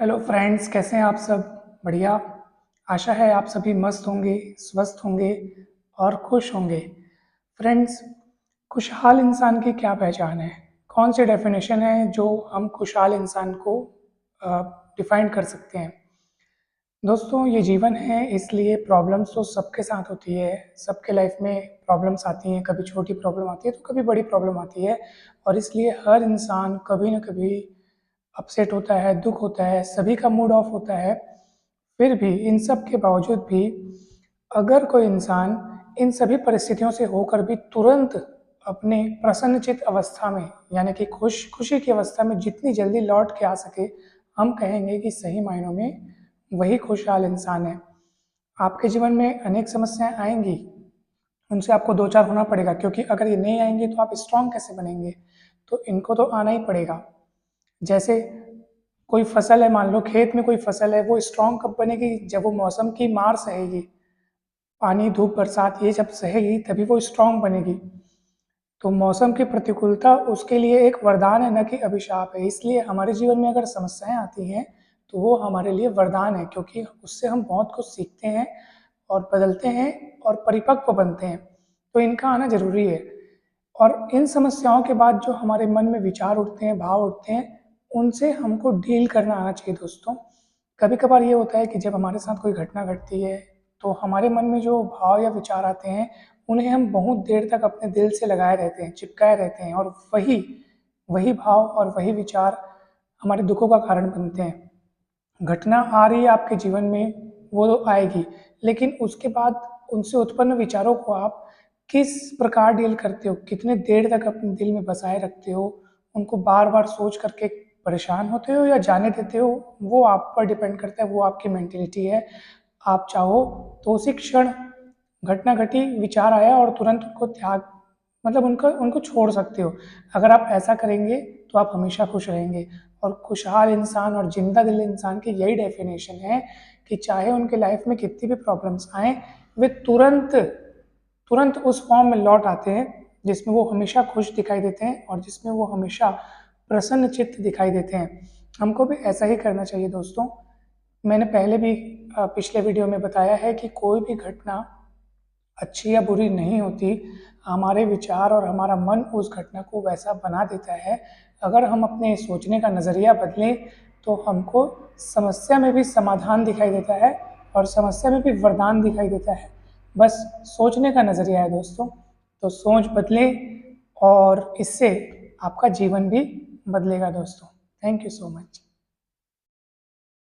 Hello friends, कैसे हैं आप सब? बढ़िया। आशा है आप सभी मस्त होंगे, स्वस्थ होंगे और खुश होंगे। फ्रेंड्स, खुशहाल इंसान की क्या पहचान है? कौन सी डेफिनेशन है जो हम खुशहाल इंसान को डिफाइन कर सकते हैं? दोस्तों, ये जीवन है, इसलिए प्रॉब्लम्स तो सबके साथ होती है। सबके लाइफ में प्रॉब्लम्स आती हैं, कभी छोटी प्रॉब्लम आती है तो कभी बड़ी प्रॉब्लम आती है। और इसलिए हर इंसान कभी ना कभी अपसेट होता है, दुख होता है, सभी का मूड ऑफ होता है। फिर भी इन सब के बावजूद भी अगर कोई इंसान इन सभी परिस्थितियों से होकर भी तुरंत अपने प्रसन्नचित्त अवस्था में, यानी कि खुशी की अवस्था में जितनी जल्दी लौट के आ सके, हम कहेंगे कि सही मायनों में वही खुशहाल इंसान है। आपके जीवन में अनेक समस्याएं आएंगी, उनसे आपको दो चार होना पड़ेगा, क्योंकि अगर ये नहीं आएंगे तो आप स्ट्रांग कैसे बनेंगे? तो इनको तो आना ही पड़ेगा। जैसे कोई फसल है, मान लो खेत में कोई फसल है, वो स्ट्रांग कब बनेगी? जब वो मौसम की मार सहेगी, पानी धूप बरसात ये जब सहेगी तभी वो स्ट्रांग बनेगी। तो मौसम की प्रतिकूलता उसके लिए एक वरदान है, न कि अभिशाप है। इसलिए हमारे जीवन में अगर समस्याएं आती हैं तो वो हमारे लिए वरदान है, क्योंकि उससे हम बहुत कुछ सीखते हैं और बदलते हैं और परिपक्व बनते हैं। तो इनका आना जरूरी है। और इन समस्याओं के बाद जो हमारे मन में विचार उठते हैं, भाव उठते हैं, उनसे हमको डील करना आना चाहिए दोस्तों। कभी कभार ये होता है कि जब हमारे साथ कोई घटना घटती है तो हमारे मन में जो भाव या विचार आते हैं, उन्हें हम बहुत देर तक अपने दिल से लगाए रहते हैं, चिपकाए रहते हैं, और वही वही भाव और वही विचार हमारे दुखों का कारण बनते हैं। घटना आ रही है आपके जीवन में, वो तो आएगी, लेकिन उसके बाद उनसे उत्पन्न विचारों को आप किस प्रकार डील करते हो, कितने देर तक अपने दिल में बसाए रखते हो, उनको बार बार सोच करके परेशान होते हो या जाने देते हो, वो आप पर डिपेंड करता है, वो आपकी मेंटेलिटी है। आप चाहो तो उसी क्षण घटना घटी, विचार आया और तुरंत उनको त्याग, मतलब उनको उनको छोड़ सकते हो। अगर आप ऐसा करेंगे तो आप हमेशा खुश रहेंगे। और खुशहाल इंसान और जिंदा दिल इंसान की यही डेफिनेशन है कि चाहे उनके लाइफ में कितनी भी प्रॉब्लम्स आए, वे तुरंत तुरंत उस फॉर्म में लौट आते हैं जिसमें वो हमेशा खुश दिखाई देते हैं और जिसमें वो हमेशा प्रसन्न चित्त दिखाई देते हैं। हमको भी ऐसा ही करना चाहिए दोस्तों। मैंने पहले भी पिछले वीडियो में बताया है कि कोई भी घटना अच्छी या बुरी नहीं होती, हमारे विचार और हमारा मन उस घटना को वैसा बना देता है। अगर हम अपने सोचने का नज़रिया बदलें तो हमको समस्या में भी समाधान दिखाई देता है और समस्या में भी वरदान दिखाई देता है। बस सोचने का नज़रिया है दोस्तों। तो सोच बदलें और इससे आपका जीवन भी बदलेगा दोस्तों। Thank you so much.